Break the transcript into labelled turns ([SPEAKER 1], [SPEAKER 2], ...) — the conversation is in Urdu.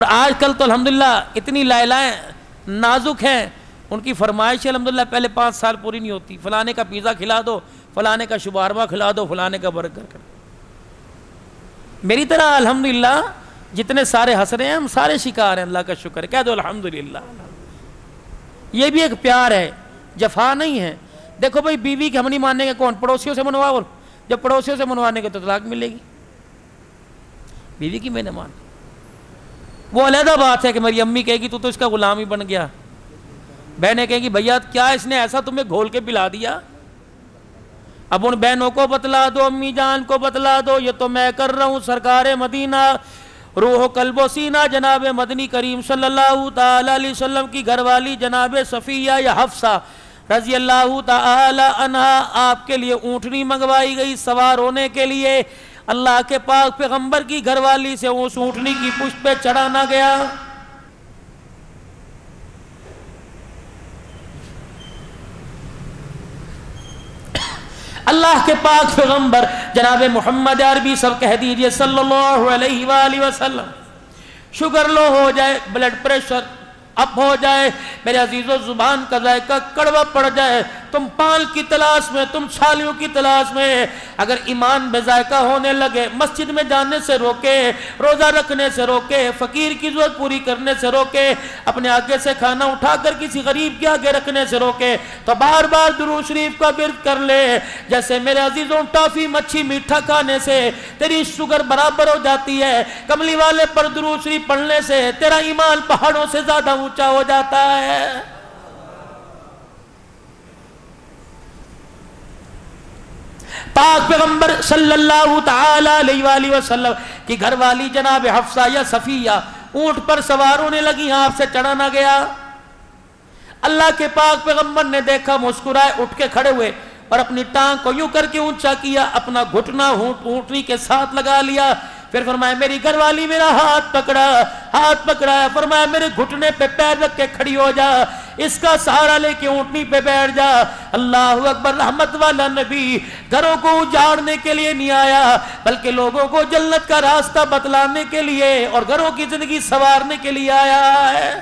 [SPEAKER 1] آج کل تو الحمدللہ اتنی لائلائیں نازک ہیں، ان کی فرمائش الحمدللہ پہلے 5 سال پوری نہیں ہوتی، فلانے کا پیزا کھلا دو، فلانے کا شبارما کھلا دو، فلانے کا برگر کھلا دو۔ میری طرح الحمدللہ جتنے سارے ہنس رہے ہیں ہم سارے شکار ہیں، اللہ کا شکر ہے، کہہ دو الحمدللہ۔ یہ بھی ایک پیار ہے، جفا نہیں ہے۔ دیکھو بھائی بیوی کی ہم نہیں ماننے گے، کون؟ پڑوسیوں سے منواؤ، جب پڑوسیوں سے منوانے کے تو طلاق ملے گی، بیوی کی میں نے مان۔ وہ علیحدہ بات ہے کہ میری امی کہے گی تو اس کا غلام ہی بن گیا، بہنیں کہیں گی بھیا کیا اس نے ایسا تمہیں گھول کے پلا دیا؟ اب ان بہنوں کو بتلا دو، امی جان کو بتلا دو، یہ تو میں کر رہا ہوں۔ سرکار مدینہ روح و قلب و سینہ جناب مدنی کریم صلی اللہ تعالی علیہ وسلم کی گھر والی جناب صفیہ یا حفصہ رضی اللہ تعالی عنہا، آپ کے لیے اونٹنی منگوائی گئی سوار ہونے کے لیے۔ اللہ کے پاک پیغمبر کی گھر والی سے اس اونٹنی کی پشت پہ چڑھانا گیا۔ اللہ کے پاک پیغمبر جناب محمد عربی سب کہہ دیجئے صلی اللہ علیہ وآلہ وسلم، شوگر لو ہو جائے، بلڈ پریشر اپ ہو جائے، میرے عزیزو زبان کا ذائقہ کڑوا پڑ جائے، تم پال کی تلاش میں، تم چھالیوں کی تلاش میں، اگر ایمان بے ذائقہ ہونے لگے، مسجد میں جانے سے روکے، روزہ رکھنے سے روکے، فقیر کی ضرورت پوری کرنے سے روکے، اپنے آگے سے کھانا اٹھا کر کسی غریب کے آگے رکھنے سے روکے، تو بار بار درود شریف کا ورد کر لے۔ جیسے میرے عزیزوں ٹافی مچھی میٹھا کھانے سے تیری شوگر برابر ہو جاتی ہے، کملی والے پر درود شریف پڑھنے سے تیرا ایمان پہاڑوں سے زیادہ اونچا ہو جاتا ہے۔ پاک پیغمبر صلی اللہ تعالی علیہ وآلہ وسلم کی گھر والی جناب حفصہ یا صفیہ اونٹ پر سوار ہونے لگی، آپ سے چڑھانا گیا۔ اللہ کے پاک پیغمبر نے دیکھا، مسکرائے، اٹھ کے کھڑے ہوئے اور اپنی ٹانگ کو یوں کر کے اونچا کیا، اپنا گھٹنا اونٹنی کے ساتھ لگا لیا، پھر فرمایا میری گھر والی میرا ہاتھ پکڑا، فرمایا میرے گھٹنے پہ پیر رکھ کے کھڑی ہو جا، اس کا سہارا لے کے اونٹنی پہ بیٹھ جا۔ اللہ اکبر، رحمت والا نبی گھروں کو اجاڑنے کے لیے نہیں آیا، بلکہ لوگوں کو جنت کا راستہ بتلانے کے لیے اور گھروں کی زندگی سنوارنے کے لیے آیا ہے۔